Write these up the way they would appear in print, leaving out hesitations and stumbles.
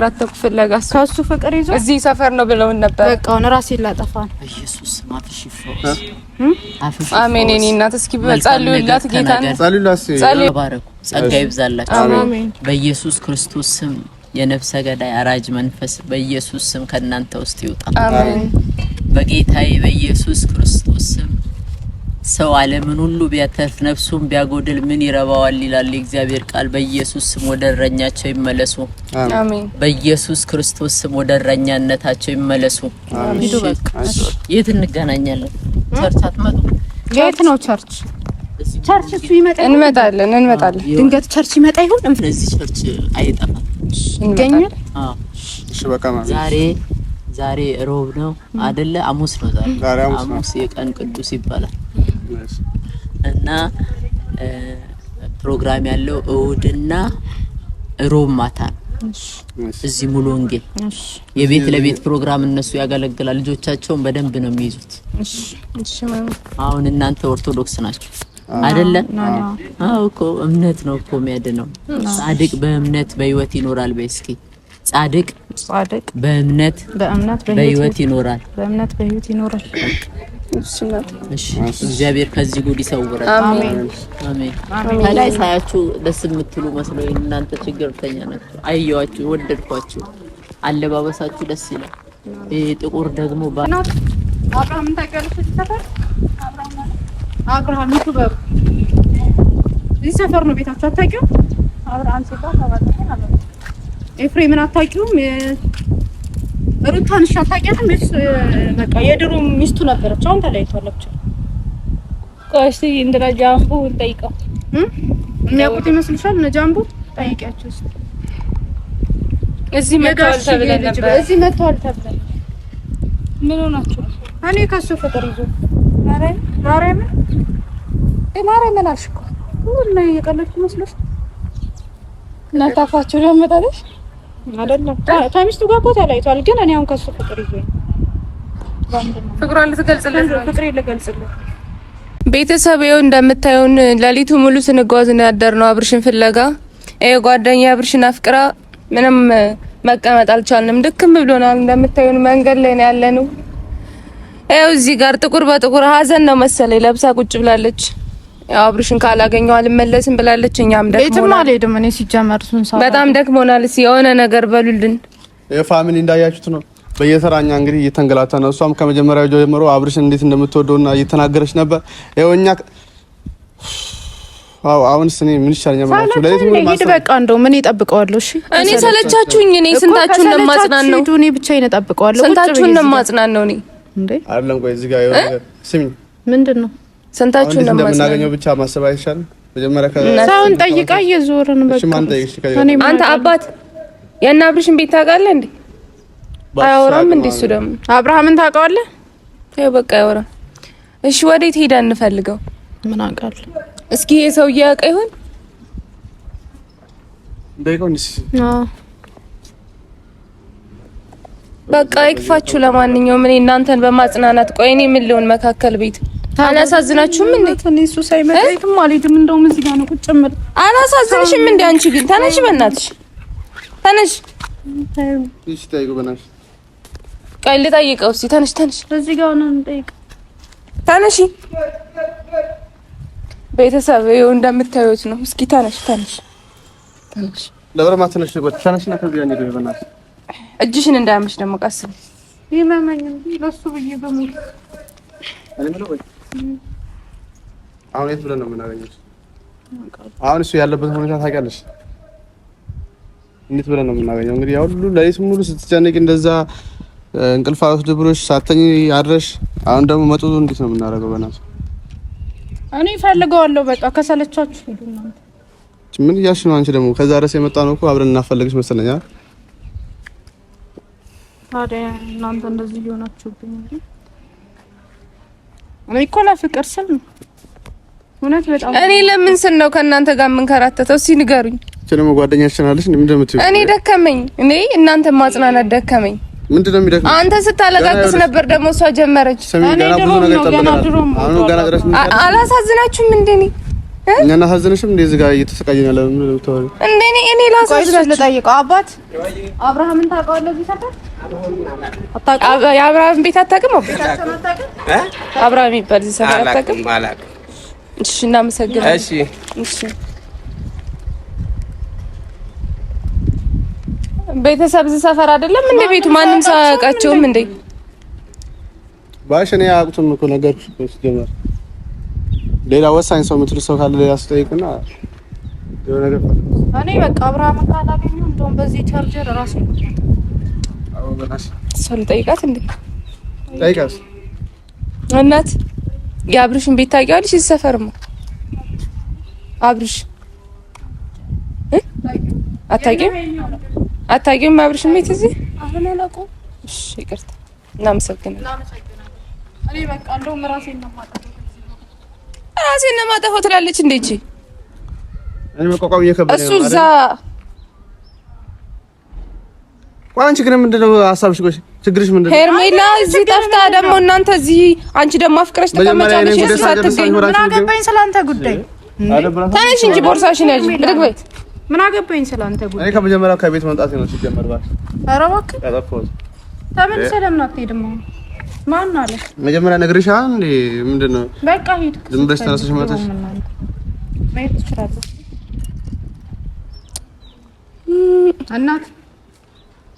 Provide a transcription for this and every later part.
አራተኩ ፍለጋ ከሱ ፍቅር ይዞ እዚህ ሰፈር ነው ብለውን ነበር። በቃ አሁን ራሴን ላጠፋ ነው። ኢየሱስ ማፍሽ ይፈውስ። አሜን። እኔ እናት እስኪ በጸልዩላት ጌታን ጸልዩ ባረኩ። ጸጋ ይብዛላችሁ። አሜን። በኢየሱስ ክርስቶስ ስም የነፍሰ ገዳይ አራጅ መንፈስ በኢየሱስ ስም ከናንተ ውስጥ ይውጣ። አሜን። በጌታዬ በኢየሱስ ክርስቶስ ስም ሰው ዓለምን ሁሉ ቢያተርፍ ነፍሱን ቢያጎድል ምን ይረባዋል ይላል የእግዚአብሔር ቃል። በኢየሱስ ስም ወደ እረኛቸው ይመለሱ። አሜን። በኢየሱስ ክርስቶስ ስም ወደ እረኛነታቸው ይመለሱ። ሂዱ በቃ። የት እንገናኛለን? ቸርች አትመጡ? የት ነው ቸርች? ቸርች እሱ ይመጣ እንመጣለን። ድንገት ቸርች ይመጣ ይሁን እዚህ ቸርች አይጠፋም ይገኛል። አዎ እሺ በቃ ማለት ዛሬ ሮብ ነው አይደለ? ሐሙስ ነው ዛሬ ሐሙስ የቀን ቅዱስ ይባላል። እና ፕሮግራም ያለው እሁድና ሮብ ማታ እዚህ ሙሉ ወንጌል የቤት ለቤት ፕሮግራም እነሱ ያገለግላል። ልጆቻቸውን በደንብ ነው የሚይዙት። እሺ አሁን እናንተ ኦርቶዶክስ ናችሁ አይደለ? አዎ እኮ እምነት ነው እኮ የሚያድነው። ጻድቅ በእምነት በህይወት ይኖራል። በእስኪ ጻድቅ በእምነት በህይወት ይኖራል። በእምነት በህይወት ይኖራል። እሺ እግዚአብሔር ከዚህ ጉድ ይሰውራል። አሜን አሜን። ከላይ ሳያችሁ ደስ የምትሉ መስሎኝ እናንተ ችግርተኛ ናችሁ። አየዋችሁ፣ ወደድኳችሁ። አለባበሳችሁ ደስ ይላል። ይሄ ጥቁር ደግሞ አብርሃም ታውቂያለሽ? ሰፈር አብርሃም ይቱበር እዚህ ሰፈር ነው ቤታችሁ። አታውቂውም? አብርሃም ሲባል ታውቃለህ? ኤፍሬምን አታውቂውም? ሩታን ሻታቂያትም በቃ የድሮ ሚስቱ ነበረች። አሁን ተለያይቷለች። ቆይስ እንደና ጃምቡ እንጠይቀው የሚያውቁት ይመስልሻል? እነ ጃምቡ ጠይቂያቸው እስኪ። እዚህ መጥቷል ተብለን ነበር። እዚህ መጥቷል ተብለን ምን ሆናችሁ? እኔ ከሱ ፍቅር ይዞ ማርያምን አልሽ እኮ ሁሉ የቀለድኩ መስሎሽ እናታፋችሁ ለመጣለሽ አይደለም። ታሚስቱ ጋር እኮ ተለያይቷል። ግን እኔ አሁን ከሱ ፍቅር ይዞኝ ፍቅሯን ልትገልጽልኝ ፍቅሬን ልገልጽልኝ ቤተሰብ ይኸው እንደምታዩን ለሊቱ ሙሉ ስንጓዝ ነው ያደርነው አብርሽን ፍለጋ። ጓደኛ አብርሽን አፍቅራ ምንም መቀመጥ አልቻልንም። ድክም ብሎናል። እንደምታዩን መንገድ ላይ ነው ያለነው። ይኸው እዚህ ጋር ጥቁር በጥቁር ሀዘን ነው መሰለኝ ለብሳ ቁጭ ብላለች። ያው አብርሽን ካላገኘው አልመለስም ብላለች። እኛም ቤትም አልሄድም እኔ ሲጀመር በጣም ደክሞናል። የሆነ ነገር በሉልን። የፋሚሊ እንዳያችሁት ነው በየተራኛ እንግዲህ እየተንገላታ ነው። እሷም ከመጀመሪያው ጀምሮ አብርሽን እንዴት እንደምትወደውና እየተናገረች ነበር። ይኸውኛ አሁንስ እኔ ምን ይሻለኛል ማለት ነው? ለሌት ሙሉ ማለት በቃ እንደው ምን ይጠብቀዋለሁ? እሺ እኔ ሰለቻችሁኝ። እኔ ስንታችሁን ለማጽናን ነው? እኔ ብቻዬን እጠብቀዋለሁ። ስንታችሁን ለማጽናን ነው? እኔ እንዴ አይደለም። ቆይ እዚህ ጋር የሆነ ነገር ስሚኝ። ምንድነው? ስንታችሁን ለማጽናን እንደምናገኘው ብቻ ማሰብ አይሻልም? መጀመሪያ ሰውን ጠይቃ እየዞርን በቃ አንተ አባት የእነ አብርሽን ቤት ታውቃለህ እንዴ? አያወራም እንዴ? እሱ ደግሞ አብርሃምን ታውቀዋለህ? ይኸው በቃ አያወራም። እሺ ወዴት ሄዳ እንፈልገው? ምን አውቃለሁ? እስኪ የሰውዬ ያውቃ ይሆን? በይቆንስ በቃ ይክፋችሁ። ለማንኛውም እኔ እናንተን በማጽናናት ቆይ እኔ ምን ልሆን መካከል ቤት አላሳዝናችሁም እንዴ? እሱ ሳይመጣ የትም አልሄድም። እንደውም እዚህ ጋር ነው ቁጭ የምል። አላሳዝንሽም እንዴ? አንቺ ግን ተነሽ፣ በእናትሽ ተነሽ። እሺ ታይቁ በእናትሽ ቆይ ልጠይቀው እስኪ። ተነሽ። እዚህ ጋር ነው እንጠይቅ። ተነሺ። ቤተሰብ ይኸው እንደምታዩት ነው። እስኪ ተነሽ። ለበረማ ተነሽ። ተነሽና ከዚህ አንዴ በእናትሽ እጅሽን እንዳያምሽ ደግሞ ቀስ ይመመኝ ለሱ ብዬ በሙሉ አሁን የት ብለን ነው የምናገኘው? አሁን እሱ ያለበት ሁኔታ ታውቂያለሽ? እንዴት ብለን ነው የምናገኘው? እንግዲህ ያው ሁሉ ለሊት ሙሉ ስትጨነቂ እንደዛ እንቅልፍ አውጥቶሽ ሳተኝ አድረሽ፣ አሁን ደግሞ መጡ። እንዴት ነው የምናደርገው? በእናትሽ እኔ እፈልገዋለሁ። በቃ ከሰለቻችሁ ሄዱ እናንተ። ምን እያልሽ ነው አንቺ? ደግሞ ከዛ ድረስ የመጣ ነው እኮ አብረን እናፈልግሽ መሰለኝ። ታዲያ እናንተ እንደዚህ ሊሆናችሁብኝ እንዴ? እኔ እኮ ለፍቅር ስል ነው እውነት። በጣም እኔ ለምን ስል ነው ከእናንተ ጋር የምንከራተተው? እስኪ ንገሩኝ። ደግሞ ጓደኛችን አለሽ እንደምትይው እኔ ደከመኝ። እኔ እናንተ ማጽናናት ደከመኝ። ምንድነው የሚደክመው? አንተ ስታለቃቅስ ነበር ደግሞ እሷ ጀመረች። እኔ ገና ብዙ ነገር ተጠብቀናል። አሁን ገና ድረስ አላሳዝናችሁም እንዴ? እኛ እናሳዝንሽም እንደዚህ ጋር እየተሰቃየን ያለ ምን ተወው እንዴ እኔ ላሳዝናችሁ ልጠይቀው አባት አብርሃምን ታውቀዋለህ እዚህ ሰፈር አታውቅም የአብርሃም ቤት አታውቅም አብርሃም ይባል እዚህ ሰፈር አታውቅም እሺ እናመሰግናለን እሺ ቤተሰብ እዚህ ሰፈር አይደለም እንደ ቤቱ ማንም ሰው አያውቃቸውም እንዴ ባሽ እኔ አያውቁትም እኮ ነገርኩሽ እኮ ሲጀመር ሌላ ወሳኝ ሰው የምትሉ ሰው ካለ ያስጠይቅና የሆነ ነገር እኔ በቃ አብርሃምን ካላገኘሁ እንደውም በዚህ ቻርጀር ራሴ አዎ በናሽ ሰው ጠይቃት እንዴ ጠይቃት እናት የአብርሽን ቤት ታውቂዋለሽ እዚህ ሰፈርማ አብርሽ አታውቂውም አብርሽን ቤት እዚህ አሁን አላውቀውም እሺ ይቅርታ እናመሰግናለን እኔ በቃ እንደውም ራሴን ነው ማጠፋው ትላለች እንዴ እቺ እኔ መቋቋም እየከበደኝ እሱ እዛ አንቺ ግን ምንድነው ሐሳብሽ? ቆይ ችግርሽ ምንድነው? ሄርሜላ እዚህ ጠፍታ ደግሞ እናንተ እዚህ አንቺ ደግሞ አፍቅረሽ ተቀመጫለሽ እሱ ሳትገኝ ምን አገባኝ ስላንተ ጉዳይ ተነሽ እንጂ ቦርሳሽን ያዥ ብድግ በይ ምን አገባኝ ስላንተ ጉዳይ እኔ ከመጀመሪያው ከቤት መምጣት ነው ሲጀመር ባሽ ኧረ እባክህ ያጠፋው ተመልሰህ ለምን አትሄድም ማን አለ መጀመሪያ ነግሬሻል እንዴ ምንድነው በቃ ሂድ ዝም ብለሽ ተነስተሽ መጣሽ ማየት ትችላለህ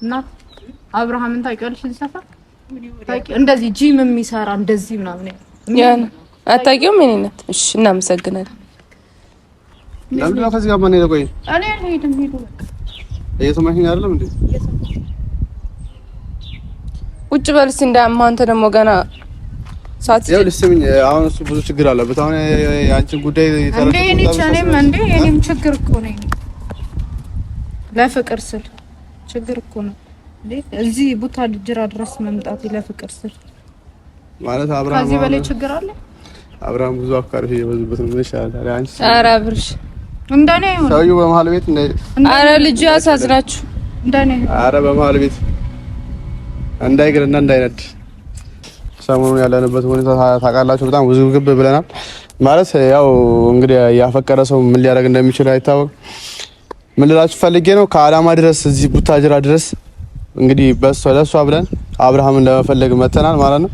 እናት አብርሃምን ታውቂዋለሽ እዚህ ሰፈር ታውቂው እንደዚህ ጂም የሚሰራ እንደዚህ ምናምን ያን አታውቂውም እኔ እናት እሺ እናመሰግናለን ለምንድነው ከዚህ ጋር ማን ሄደ ቆይ እኔ አልሄድም ሂዱ በቃ እየሰማሽኝ አይደለም እንዴ ቁጭ በል እስኪ እንዳያማ አንተ ደግሞ ገና ሳት ያው ልስምኝ አሁን እሱ ብዙ ችግር አለበት አሁን ያንቺን ጉዳይ እኔም ችግር እኮ ነኝ ለፍቅር ስል ችግር እኮ ነው እዚህ ቡታጅራ ድረስ መምጣት ለፍቅር ስል ማለት አብርሃም ከዚህ በላይ ችግር አለ አብርሃም ብዙ አፍቃሪዎች እየበዙበት ነው ይሻላል አንቺ ኧረ አብርሽ እንደኔ ይሁን ሰውዬው በመሀል ቤት ኧረ ልጅ ያሳዝናችሁ እንደኔ ኧረ በመሀል ቤት እንዳይግርና እንዳይነድ ሰሞኑን ያለንበት ሁኔታ ታውቃላችሁ በጣም ውዝግብ ብለናል ማለት ያው እንግዲህ ያፈቀረ ሰው ምን ሊያደርግ እንደሚችል አይታወቅ ምን ልላችሁ ፈልጌ ነው ከአዳማ ድረስ እዚህ ቡታጅራ ድረስ እንግዲህ ለሷ ብለን አብርሃምን ለመፈለግ መተናል ማለት ነው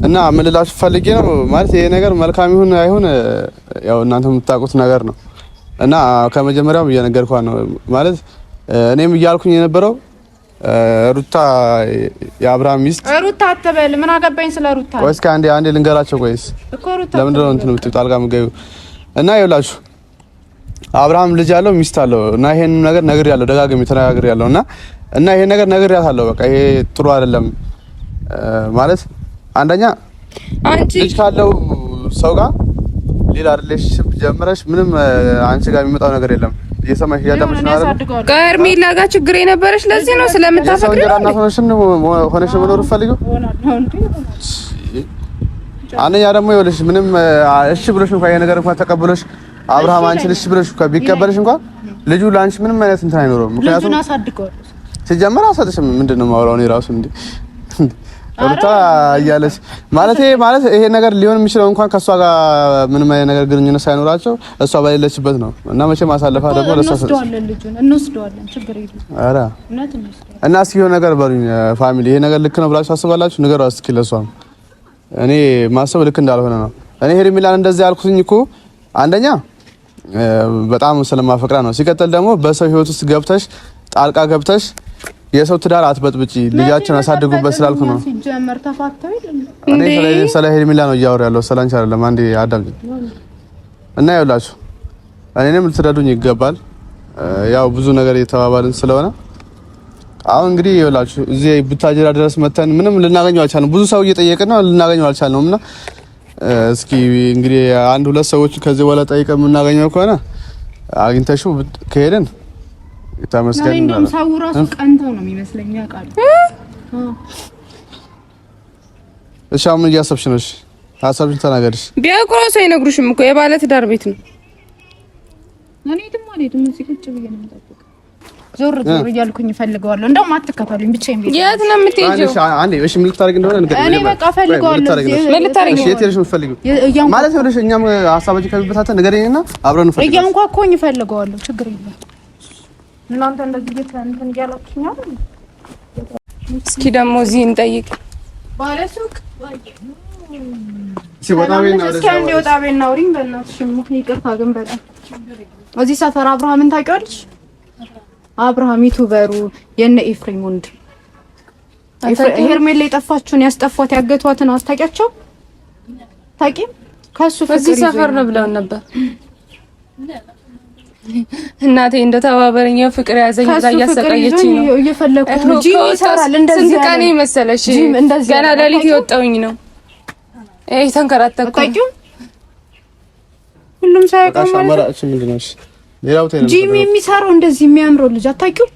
እና ምን ልላችሁ ፈልጌ ነው ማለት ይሄ ነገር መልካም ይሁን አይሁን ያው እናንተ የምታውቁት ነገር ነው እና ከመጀመሪያው እየነገርኳት ነው ማለት እኔም እያልኩኝ የነበረው ሩታ የአብርሃም ሚስት ሩታ አትበል ምን አገባኝ ስለ ሩታ ወይስ አንዴ ልንገራቸው ቆይስ እኮ ሩታ ለምንድን ነው እንትን የምትይው ጣልቃ የምትገቢው እና ይኸውላችሁ አብርሃም ልጅ አለው ሚስት አለው እና ይሄን ነገር ነግሬያለሁ ደጋግሜ ተነጋግሬያለሁ እና ይሄን ነገር ነግሬያታለሁ በቃ ይሄ ጥሩ አይደለም ማለት አንደኛ አንቺ ልጅ ካለው ሰው ጋር ሌላ ሪሌሽንሺፕ ጀምረሽ ምንም አንቺ ጋር የሚመጣው ነገር የለም እየሰማሽ ያዳምሽ ነው አይደል ከሄርሜላ ጋር ችግር የነበረሽ ለዚህ ነው ስለምታፈቅሪ ሆነሽ መኖር ፈልጊው አንኛ ደግሞ ይኸውልሽ ምንም እሺ ብለሽ እንኳን ይሄ ነገር እንኳን ተቀበለሽ አብርሃም አንቺን እሺ ብለሽ ቢቀበልሽ እንኳን ልጁ ላንቺ ምንም አይነት እንትን አይኖርም ምክንያቱም ልጁን አሳድገዋል ሲጀመር አሳደሽም ምንድነው ማውራው ነው ራሱ እንዴ ሩታ እያለሽ ማለት ይሄ ነገር ሊሆን የሚችለው እንኳን ከሷ ጋር ምንም አይነት ነገር ግንኙነት ሳይኖራቸው እሷ በሌለችበት ነው እና መቼም ማሳለፋ ደግሞ እንወስደዋለን ችግር የለም ኧረ እና እስኪ የሆነ ነገር በሉኝ ፋሚሊ ይሄ ነገር ልክ ነው ብላችሁ ታስባላችሁ ንገሯት እስኪ ለሷም እኔ ማሰብ ልክ እንዳልሆነ ነው እኔ ሄርሜላን እንደዚህ ያልኩትኝ እኮ አንደኛ በጣም ስለማፈቅራ ነው ሲቀጥል ደግሞ በሰው ህይወት ውስጥ ገብተሽ ጣልቃ ገብተሽ የሰው ትዳር አትበጥብጪ ልጃቸውን አሳድጉበት ስላልኩ ነው ሲጀመር ተፋተው እኔ ስለ ሄርሜላ ነው እያወራ ያለው ስላንቺ አይደለም አንዴ አዳምጪ እና ይኸውላችሁ እኔንም ልትረዱኝ ይገባል ያው ብዙ ነገር እየተባባልን ስለሆነ አሁን እንግዲህ ይኸውላችሁ እዚህ ቡታጅራ ድረስ መተን ምንም ልናገኘው አልቻልንም ብዙ ሰው እየጠየቅን ነው ልናገኘው አልቻልንም እና እስኪ እንግዲህ አንድ ሁለት ሰዎች ከዚህ በኋላ ጠይቀን የምናገኘው ከሆነ አግኝተሽው ከሄድን ተመስገን ነው ሰው ራሱ ቀንተው ነው የሚመስለኝ ያውቃል እሺ አሁን እያሰብሽ ነው እሺ ሀሳብሽን ተናገርሽ ቢያቆራው አይነግሩሽም እኮ የባለ ትዳር ቤት ነው እኔ ደግሞ አልሄድም እዚህ ቁጭ ብዬ ነው የምጠብቀው ዞር እያልኩኝ እፈልገዋለሁ። እንደውም አትከተሉኝ ብቻዬን ቤት። የት ነው የምትሄጂው? አንዴ እሺ ምን ልታረግ እንደሆነ ንገሪኝ። እኔ በቃ እፈልገዋለሁ። ምን ልታረጊ? የት ሄደሽ የምትፈልጊው? ማለት ነው እኛም ሀሳባችን ከሚበታተን ንገሪኝና አብረን እንፈልጋለን። እያንኳኳኝ እፈልገዋለሁ። ችግር የለም። እናንተ እንደዚህ እንትን እያላችሁኝ አይደል? እስኪ ደግሞ እዚህ እንጠይቅ። ባለሱቅ ሲወጣ ቤት ነው እስኪ አንዴ ወጣ ቤት ነው ሪንግ በእናትሽ ይቅርታ ግን በጣም እዚህ ሰፈር አብርሃምን ታውቂዋለሽ? አብርሃም ዩቲዩበሩ የነ ኤፍሬም ወንድ ሄርሜላ የጠፋችሁን ያስጠፏት ያገቷትን አታውቂያቸው? ታውቂም? ከሱ ፍቅር እዚህ ሰፈር ነው ብለው ነበር። እናቴ እንደ ተባበረኝ ፍቅር ያዘኝ ብላ እያሰቃየችኝ ነው። እየፈለኩት ነው። ጂም ይሰራል እንደዚህ ስንት ቀን መሰለሽ? ገና ሌሊት የወጣሁኝ ነው። ተንከራተትኩ። ሁሉም ሳይቀር ማለት ምንድነው? ሌላው ተይነ ጂም የሚሰራው እንደዚህ የሚያምረው ልጅ አታውቂው?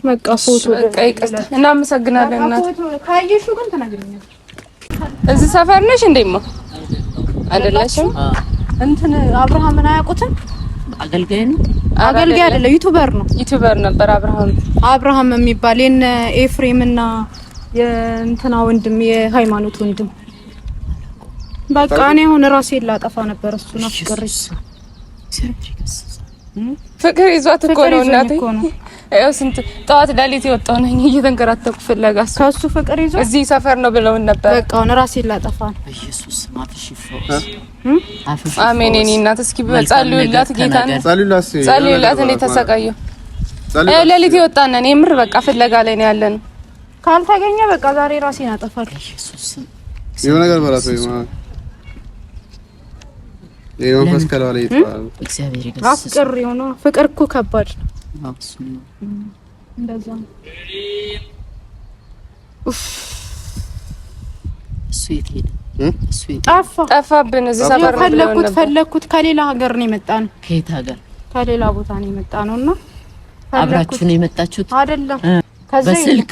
በቃ ፎቶ በቃ ይቅርታ። እናመሰግናለን እናት። ካየሽው ግን ትነግሪኛለሽ። እዚህ ሰፈር ነሽ እንዴማ? አይደለሽም? እንትን አብርሃምን አያውቁትም? አገልጋይ ነው። አገልጋይ አይደለም፣ ዩቲዩበር ነው። ዩቲዩበር ነበር አብርሃም የሚባል የነ ኤፍሬም እና የእንትና ወንድም የሃይማኖት ወንድም። በቃ እኔ አሁን ራሴን ላጠፋ ነበር እሱን አፍቅሬ። ፍቅር ይዟት እኮ ነው እናቴ። ያው ስንት ጠዋት ሌሊት የወጣው ነኝ እየተንከራተኩ ፍለጋ ከሱ ፍቅር ይዞ እዚህ ሰፈር ነው ብለውን ነበር። በቃ አሁን ራሴን ላጠፋ ነው። ኢየሱስ ማፍሽ አሜን። እኔ እናት እስኪ በጸልዩላት ጌታን ጸልዩላት። እኔ ተሰቃየሁ። ሌሊት የወጣን ነን የምር በቃ ፍለጋ ላይ ነው ያለን። ካልተገኘ በቃ ዛሬ ራሴን አጠፋለሁ። ኢየሱስ የሆነ ነገር በራሱ ይማር የመንፈስ ከላው ላይ ይጥፋል። እግዚአብሔር ይገስጽ። አፍቅሬው ነው። ፍቅር እኮ ከባድ ነው። እንደዛ እሱ የት ሄደ? ጠፋብን። እዚህ ሰፈር ነው ፈለኩት። ከሌላ ሀገር ነው የመጣነው። ከየት ሀገር? ከሌላ ቦታ ነው የመጣነውና አብራችሁ ነው የመጣችሁት? አይደለም በስልክ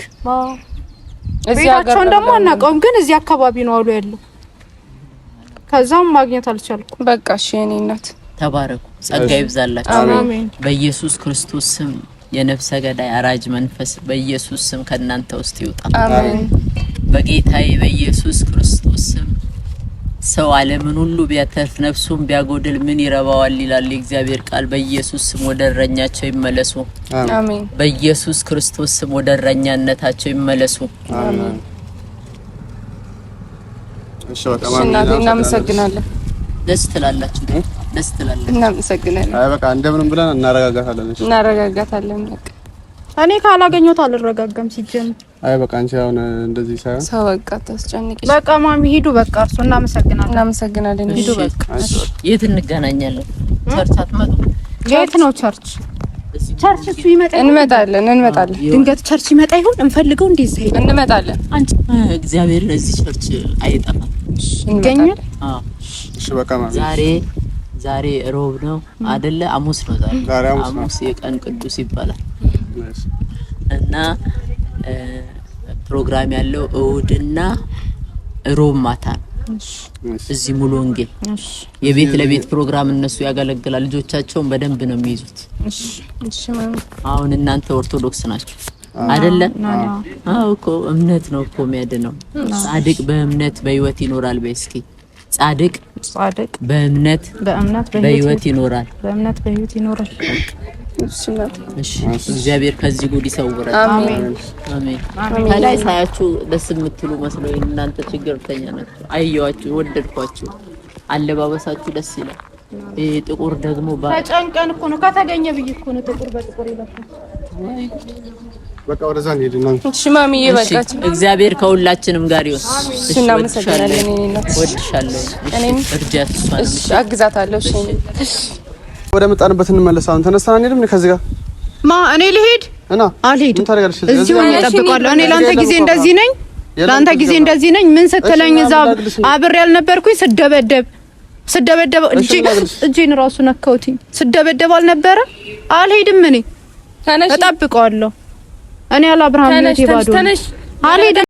እዚህ ሀገር ደግሞ አናውቀውም፣ ግን እዚህ አካባቢ ነው አሉ ያለው። ከዛም ማግኘት አልቻልኩም። በቃ እሺ የኔ እናት ተባረኩ። ጸጋ ይብዛላችሁ። አሜን። በኢየሱስ ክርስቶስ ስም የነፍሰ ገዳይ አራጅ መንፈስ በኢየሱስ ስም ከናንተ ውስጥ ይውጣ። አሜን። በጌታዬ በኢየሱስ ክርስቶስ ስም ሰው ዓለምን ሁሉ ቢያተርፍ ነፍሱን ቢያጎድል ምን ይረባዋል ይላል የእግዚአብሔር ቃል። በኢየሱስ ስም ወደ እረኛቸው ይመለሱ። አሜን። በኢየሱስ ክርስቶስ ስም ወደ እረኛነታቸው ይመለሱ። አሜን። እሺ በቃ እናመሰግናለን። ደስ ትላላችሁ። ደስ ትላላችሁ። እናመሰግናለን። አይ በቃ እንደምንም ብለን እናረጋጋታለን። እሺ እናረጋጋታለን። በቃ እኔ ካላገኘሁት አልረጋጋም ሲጀምር። አይ በቃ አንቺ አሁን እንደዚህ ሳይሆን ሰው በቃ ታስጨንቅሽ። በቃ ማሚ ሂዱ በቃ እርሱ እናመሰግናለን። ሂዱ በቃ። የት እንገናኛለን? ቸርች አትመጡ? የት ነው ቸርች? ቸርች እሱ ይመጣ እንመጣለን። ድንገት ቸርች ይመጣ ይሁን እንፈልገው እንደዚህ ይሄድ እንመጣለን። አንቺ እግዚአብሔር ለዚህ ቸርች አይጠፋም ይገኛል። አዎ እሺ በቃ ማሚ ዛሬ ሮብ ነው አይደለ? ሐሙስ ነው ዛሬ። ሐሙስ የቀን ቅዱስ ይባላል እና ፕሮግራም ያለው እሁድና ሮብ ማታ ነው። እዚህ ሙሉ ወንጌል የቤት ለቤት ፕሮግራም እነሱ ያገለግላል። ልጆቻቸውን በደንብ ነው የሚይዙት። እሺ ማሚ አሁን እናንተ ኦርቶዶክስ ናችሁ አይደለ? አዎ እኮ እምነት ነው እኮ የሚያድነው። ጻድቅ በእምነት በህይወት ይኖራል። በእስኪ ጻድቅ በእምነት በህይወት ይኖራል። በእምነት በህይወት ይኖራል። እሺ እግዚአብሔር ከዚህ ጉድ ይሰውራል። አሜን አሜን። ከላይ ሳያችሁ ደስ የምትሉ መስሎኝ እናንተ ችግርተኛ ናችሁ። አየዋችሁ፣ ወደድኳችሁ። አለባበሳችሁ ደስ ይላል። ይሄ ጥቁር ደግሞ ተጨንቀን እኮ ነው ከተገኘ ብዬ እኮ ነው ጥቁር በጥቁር ይለፋል። በቃ ወደዛ እንሂድና እሺ ማሚዬ በቃች። እግዚአብሔር ከሁላችንም ጋር ይሁን። እሺ እናመሰግናለን። እኔ እናት ወድሻለሁ። እኔም እርጃት እሷን እሺ አግዛታለሁ። እሺ ወደ መጣንበት እንመለስ። አሁን ተነስተን አንሄድም ከዚህ ጋር እኔ ልሄድ እና አልሄድም። ምን ታደርጋለሽ? እዚሁ እጠብቃለሁ። እኔ ላንተ ጊዜ እንደዚህ ነኝ ምን ስትለኝ እዛ አብሬ ያልነበርኩኝ ስደበደብ እጄን ራሱ ነካውትኝ። ስደበደብ አልነበረ አልሄድም። እኔ እጠብቀዋለሁ። እኔ አለ አብርሃም ነው ይባዶ አልሄድም።